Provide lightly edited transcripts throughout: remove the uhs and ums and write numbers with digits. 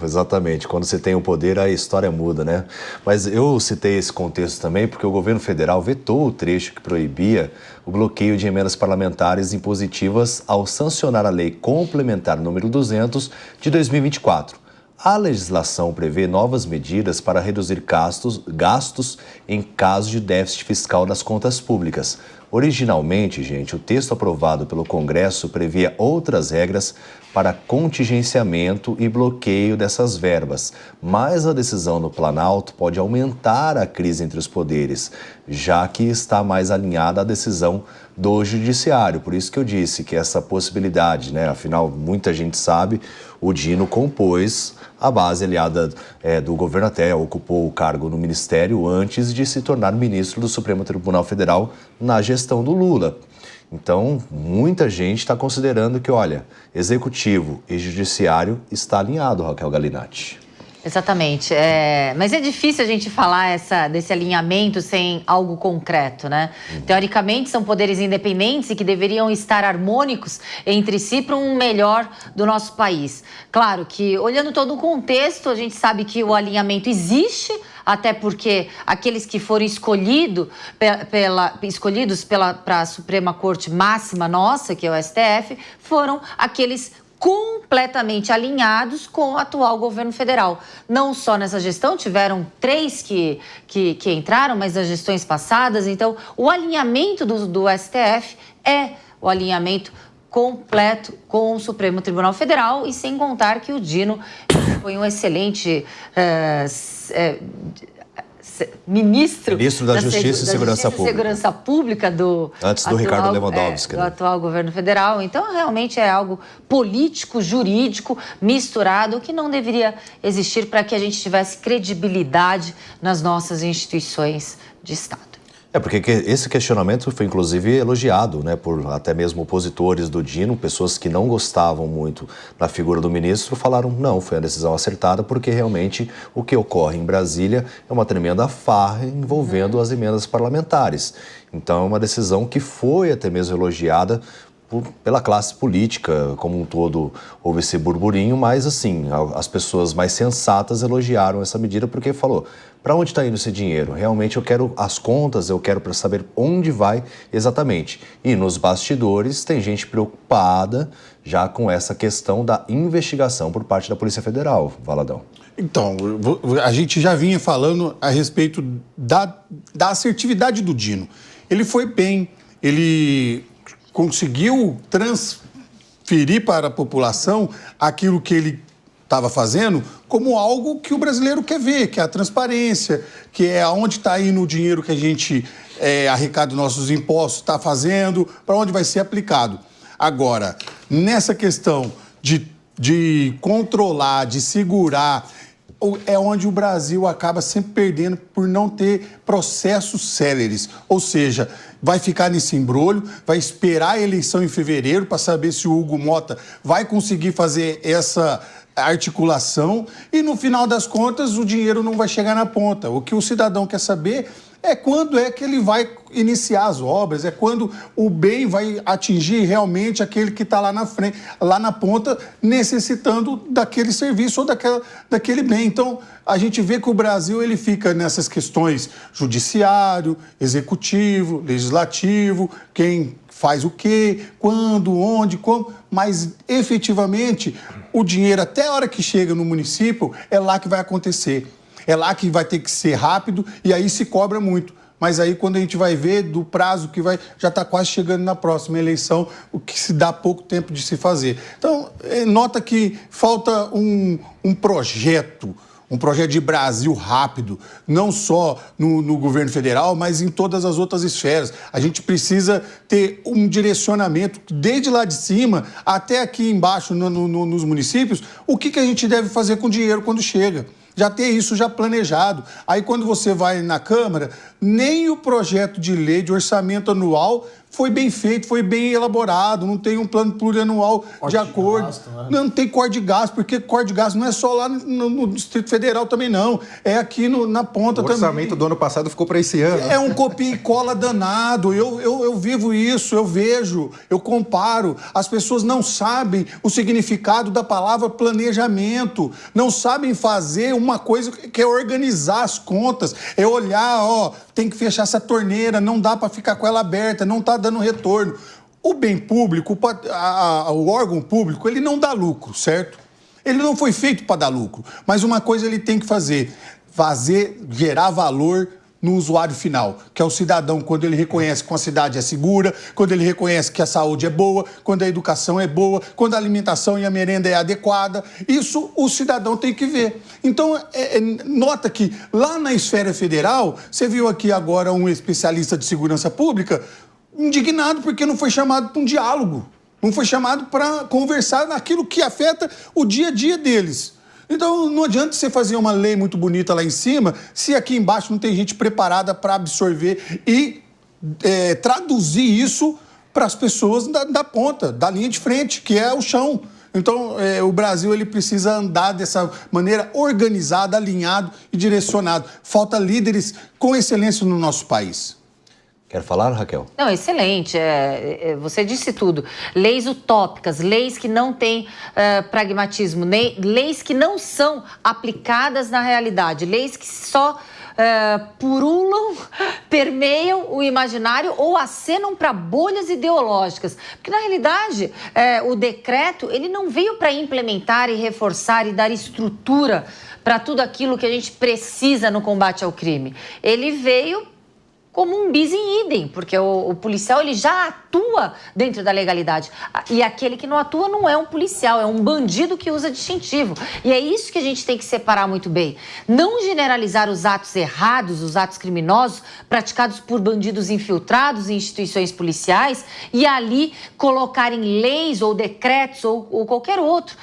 Exatamente. Quando você tem o poder, a história muda, né? Mas eu citei esse contexto também porque o governo federal vetou o trecho que proibia o bloqueio de emendas parlamentares impositivas ao sancionar a Lei Complementar número 200 de 2024. A legislação prevê novas medidas para reduzir gastos em caso de déficit fiscal das contas públicas. Originalmente, gente, o texto aprovado pelo Congresso previa outras regras para contingenciamento e bloqueio dessas verbas, mas a decisão do Planalto pode aumentar a crise entre os poderes, já que está mais alinhada à decisão do Judiciário. Por isso que eu disse que essa possibilidade, né? Afinal, muita gente sabe, o Dino compôs a base aliada do governo, até ocupou o cargo no Ministério antes de se tornar ministro do Supremo Tribunal Federal na gestão do Lula. Então, muita gente está considerando que, olha, Executivo e Judiciário está alinhado, Raquel Galinatti. Exatamente. Mas é difícil a gente falar desse alinhamento sem algo concreto, né? Teoricamente, são poderes independentes e que deveriam estar harmônicos entre si para um melhor do nosso país. Claro que, olhando todo o contexto, a gente sabe que o alinhamento existe, até porque aqueles que foram escolhidos para a Suprema Corte Máxima nossa, que é o STF, foram aqueles completamente alinhados com o atual governo federal. Não só nessa gestão, tiveram 3 que entraram, mas nas gestões passadas. Então, o alinhamento do STF é o alinhamento completo com o Supremo Tribunal Federal, e sem contar que o Dino foi um excelente ministro da Justiça e Segurança Pública antes do Ricardo Lewandowski, do atual governo federal. Então, realmente é algo político, jurídico, misturado, que não deveria existir para que a gente tivesse credibilidade nas nossas instituições de Estado. Porque esse questionamento foi, inclusive, elogiado, né, por até mesmo opositores do Dino, pessoas que não gostavam muito da figura do ministro, falaram não, foi a decisão acertada, porque realmente o que ocorre em Brasília é uma tremenda farra envolvendo as emendas parlamentares. Então, é uma decisão que foi até mesmo elogiada pela classe política como um todo. Houve esse burburinho, mas assim, as pessoas mais sensatas elogiaram essa medida porque falou, para onde está indo esse dinheiro? Realmente eu quero as contas, eu quero para saber onde vai exatamente. E nos bastidores tem gente preocupada já com essa questão da investigação por parte da Polícia Federal, Valadão. Então, a gente já vinha falando a respeito da assertividade do Dino. Ele foi bem, ele conseguiu transferir para a população aquilo que ele estava fazendo como algo que o brasileiro quer ver, que é a transparência, que é aonde está indo o dinheiro que a gente arrecada dos nossos impostos, está fazendo, para onde vai ser aplicado. Agora, nessa questão de controlar, de segurar, é onde o Brasil acaba sempre perdendo por não ter processos céleres. Ou seja, vai ficar nesse imbróglio, vai esperar a eleição em fevereiro para saber se o Hugo Mota vai conseguir fazer essa articulação e, no final das contas, o dinheiro não vai chegar na ponta. O que o cidadão quer saber é quando é que ele vai iniciar as obras, é quando o bem vai atingir realmente aquele que está lá na frente, lá na ponta, necessitando daquele serviço ou daquele bem. Então, a gente vê que o Brasil ele fica nessas questões judiciário, executivo, legislativo, quem faz o quê, quando, onde, como, mas efetivamente o dinheiro, até a hora que chega no município, é lá que vai acontecer. É lá que vai ter que ser rápido e aí se cobra muito. Mas aí quando a gente vai ver do prazo que já está quase chegando na próxima eleição, o que se dá pouco tempo de se fazer. Então, nota que falta um projeto de Brasil rápido, não só no governo federal, mas em todas as outras esferas. A gente precisa ter um direcionamento desde lá de cima até aqui embaixo nos municípios, o que a gente deve fazer com o dinheiro quando chega. Já ter isso já planejado. Aí quando você vai na Câmara, nem o projeto de lei de orçamento anual foi bem feito, foi bem elaborado, não tem um plano plurianual de acordo. Gasto, né? Não tem corte de gasto, porque corte de gasto não é só lá no Distrito Federal também, não. É aqui na ponta também. O orçamento do ano passado ficou para esse ano. É um copia e cola danado. Eu vivo isso, eu vejo, eu comparo. As pessoas não sabem o significado da palavra planejamento, não sabem fazer uma coisa que é organizar as contas, é olhar, tem que fechar essa torneira, não dá para ficar com ela aberta, não está dando retorno. O bem público, o órgão público, ele não dá lucro, certo? Ele não foi feito para dar lucro, mas uma coisa ele tem que fazer, gerar valor no usuário final, que é o cidadão, quando ele reconhece que uma cidade é segura, quando ele reconhece que a saúde é boa, quando a educação é boa, quando a alimentação e a merenda é adequada. Isso o cidadão tem que ver. Então, nota que lá na esfera federal, você viu aqui agora um especialista de segurança pública indignado porque não foi chamado para um diálogo, não foi chamado para conversar naquilo que afeta o dia a dia deles. Então, não adianta você fazer uma lei muito bonita lá em cima se aqui embaixo não tem gente preparada para absorver e traduzir isso para as pessoas da ponta, da linha de frente, que é o chão. Então, o Brasil ele precisa andar dessa maneira organizada, alinhado e direcionado. Falta líderes com excelência no nosso país. Quer falar, Raquel? Não, excelente. Você disse tudo. Leis utópicas, leis que não têm pragmatismo, leis que não são aplicadas na realidade, leis que só purulam, permeiam o imaginário ou acenam para bolhas ideológicas. Porque, na realidade, o decreto ele não veio para implementar e reforçar e dar estrutura para tudo aquilo que a gente precisa no combate ao crime. Ele veio como um bis in idem, porque o policial ele já atua dentro da legalidade. E aquele que não atua não é um policial, é um bandido que usa distintivo. E é isso que a gente tem que separar muito bem. Não generalizar os atos errados, os atos criminosos, praticados por bandidos infiltrados em instituições policiais e ali colocarem leis ou decretos ou qualquer outro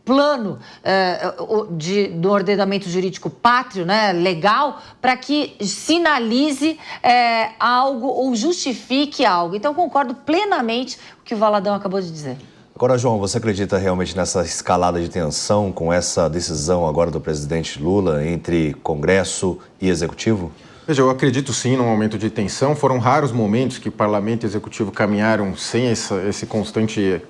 plano do ordenamento jurídico pátrio, né, legal, para que sinalize algo ou justifique algo. Então, concordo plenamente com o que o Valadão acabou de dizer. Agora, João, você acredita realmente nessa escalada de tensão com essa decisão agora do presidente Lula entre Congresso e Executivo? Veja, eu acredito sim num momento de tensão. Foram raros momentos que Parlamento e Executivo caminharam sem essa constante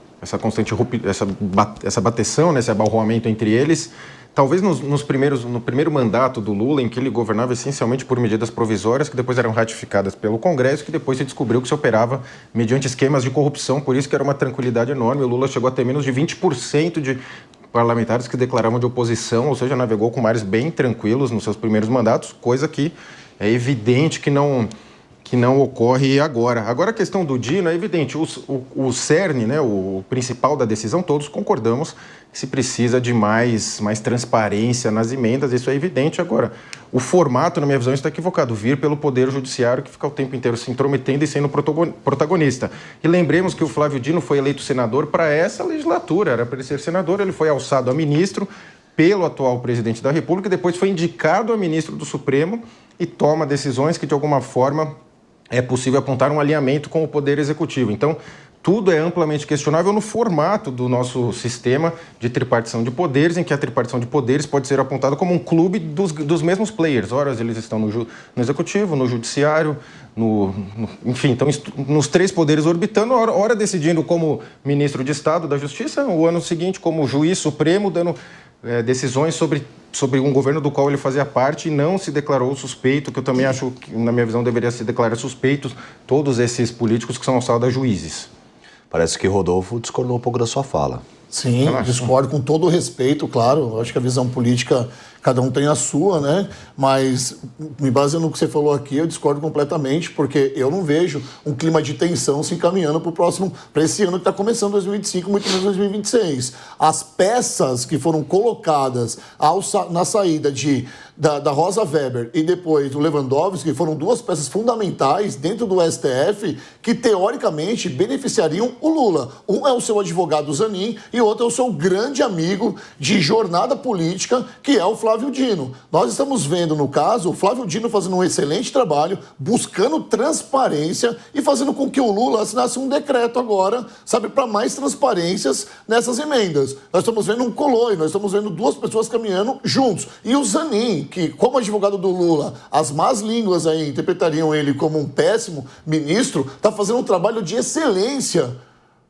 bateção, né, esse abalroamento entre eles. Talvez no primeiro mandato do Lula, em que ele governava essencialmente por medidas provisórias que depois eram ratificadas pelo Congresso, que depois se descobriu que se operava mediante esquemas de corrupção, por isso que era uma tranquilidade enorme. O Lula chegou a ter menos de 20% de parlamentares que declaravam de oposição, ou seja, navegou com mares bem tranquilos nos seus primeiros mandatos, coisa que é evidente que não ocorre agora. Agora, a questão do Dino é evidente. O cerne, né, o principal da decisão, todos concordamos que se precisa de mais transparência nas emendas, isso é evidente. Agora, o formato, na minha visão, está equivocado. Vir pelo Poder Judiciário, que fica o tempo inteiro se intrometendo e sendo protagonista. E lembremos que o Flávio Dino foi eleito senador para essa legislatura. Era para ele ser senador, ele foi alçado a ministro pelo atual presidente da República, depois foi indicado a ministro do Supremo e toma decisões que, de alguma forma, é possível apontar um alinhamento com o Poder Executivo. Então, tudo é amplamente questionável no formato do nosso sistema de tripartição de poderes, em que a tripartição de poderes pode ser apontada como um clube dos mesmos players. Ora, eles estão no Executivo, no Judiciário, enfim, então, nos três poderes orbitando, ora decidindo como ministro de Estado da Justiça, o ano seguinte como juiz supremo, dando decisões sobre um governo do qual ele fazia parte e não se declarou suspeito, que eu também acho que, na minha visão, deveria se declarar suspeitos todos esses políticos que são alçados a juízes. Parece que Rodolfo discordou um pouco da sua fala. Sim, discordo com todo o respeito, claro. Eu acho que a visão política, cada um tem a sua, né? Mas, me baseando no que você falou aqui, eu discordo completamente, porque eu não vejo um clima de tensão se encaminhando para esse ano que está começando 2025, muito menos 2026. As peças que foram colocadas na saída da Rosa Weber e depois do Lewandowski foram duas peças fundamentais dentro do STF que, teoricamente, beneficiariam o Lula. Um é o seu advogado Zanin e o outro é o seu grande amigo de jornada política, que é o Flávio Flávio Dino. Nós estamos vendo, no caso, o Flávio Dino fazendo um excelente trabalho, buscando transparência e fazendo com que o Lula assinasse um decreto agora, sabe, para mais transparências nessas emendas. Nós estamos vendo um coloio, nós estamos vendo duas pessoas caminhando juntos. E o Zanin, que como advogado do Lula, as más línguas aí interpretariam ele como um péssimo ministro, está fazendo um trabalho de excelência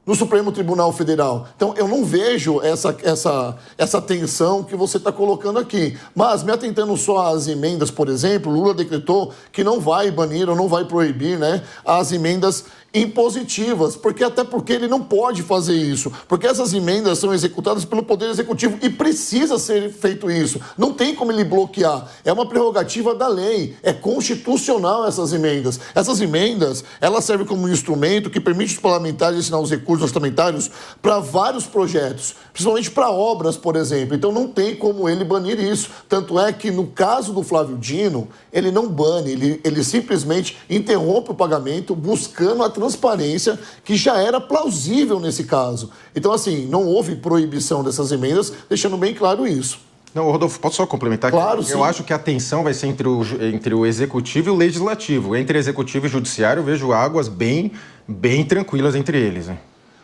no Supremo Tribunal Federal. Então, eu não vejo essa tensão que você está colocando aqui. Mas, me atentando só às emendas, por exemplo, Lula decretou que não vai banir ou não vai proibir, né, as emendas impositivas, até porque ele não pode fazer isso, porque essas emendas são executadas pelo Poder Executivo e precisa ser feito isso. Não tem como ele bloquear. É uma prerrogativa da lei. É constitucional essas emendas. Essas emendas, elas servem como um instrumento que permite os parlamentares destinar os recursos orçamentários para vários projetos, principalmente para obras, por exemplo. Então não tem como ele banir isso. Tanto é que no caso do Flávio Dino, ele não bane, ele simplesmente interrompe o pagamento buscando a transparência que já era plausível nesse caso. Então, assim, não houve proibição dessas emendas, deixando bem claro isso. Não, Rodolfo, posso só complementar? Claro, sim. Eu acho que a tensão vai ser entre o executivo e o legislativo. Entre executivo e judiciário, eu vejo águas bem tranquilas entre eles, né?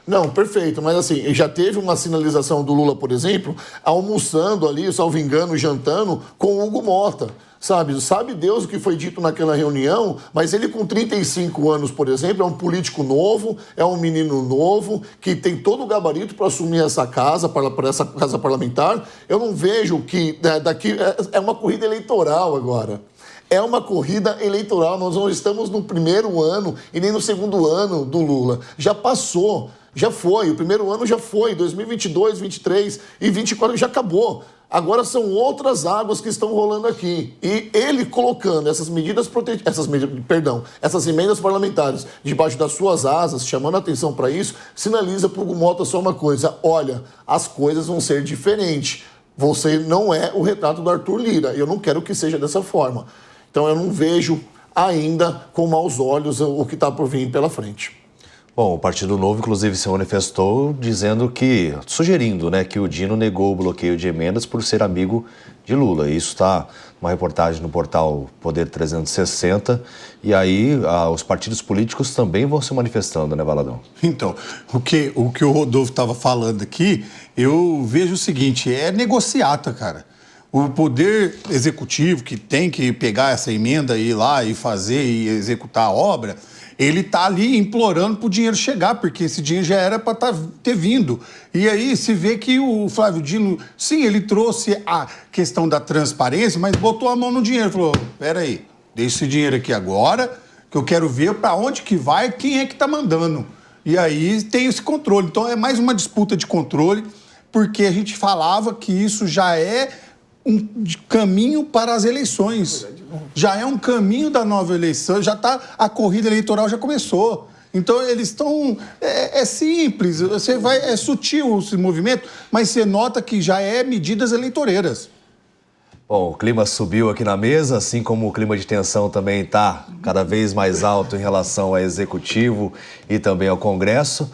Não, perfeito, mas assim, já teve uma sinalização do Lula, por exemplo, almoçando ali, salvo engano, jantando com o Hugo Mota. Sabe Deus o que foi dito naquela reunião, mas ele com 35 anos, por exemplo, é um político novo, é um menino novo, que tem todo o gabarito para assumir essa casa, para essa casa parlamentar. Eu não vejo que daqui é uma corrida eleitoral agora. É uma corrida eleitoral, nós não estamos no primeiro ano e nem no segundo ano do Lula. Já passou, já foi, o primeiro ano já foi, 2022, 23 e 24 já acabou. Agora são outras águas que estão rolando aqui. E ele colocando essas essas emendas parlamentares debaixo das suas asas, chamando a atenção para isso, sinaliza para o Hugo Mota só uma coisa: olha, as coisas vão ser diferentes. Você não é o retrato do Arthur Lira. Eu não quero que seja dessa forma. Então eu não vejo ainda com maus olhos o que está por vir pela frente. Bom, o Partido Novo, inclusive, se manifestou sugerindo, né, que o Dino negou o bloqueio de emendas por ser amigo de Lula. Isso está uma reportagem no portal Poder 360. E aí os partidos políticos também vão se manifestando, né, Valadão? Então, o que o Rodolfo estava falando aqui, eu vejo o seguinte: é negociata, cara. O Poder Executivo, que tem que pegar essa emenda e ir lá e fazer e executar a obra, ele está ali implorando para o dinheiro chegar, porque esse dinheiro já era para ter vindo. E aí se vê que o Flávio Dino, sim, ele trouxe a questão da transparência, mas botou a mão no dinheiro. Falou: peraí, deixa esse dinheiro aqui agora, que eu quero ver para onde que vai, quem é que está mandando. E aí tem esse controle. Então é mais uma disputa de controle, porque a gente falava que isso já é um caminho para as eleições. Já é um caminho da nova eleição, a corrida eleitoral já começou. Então eles estão... É simples, é sutil esse movimento, mas você nota que já é medidas eleitoreiras. Bom, o clima subiu aqui na mesa, assim como o clima de tensão também está cada vez mais alto em relação ao Executivo e também ao Congresso.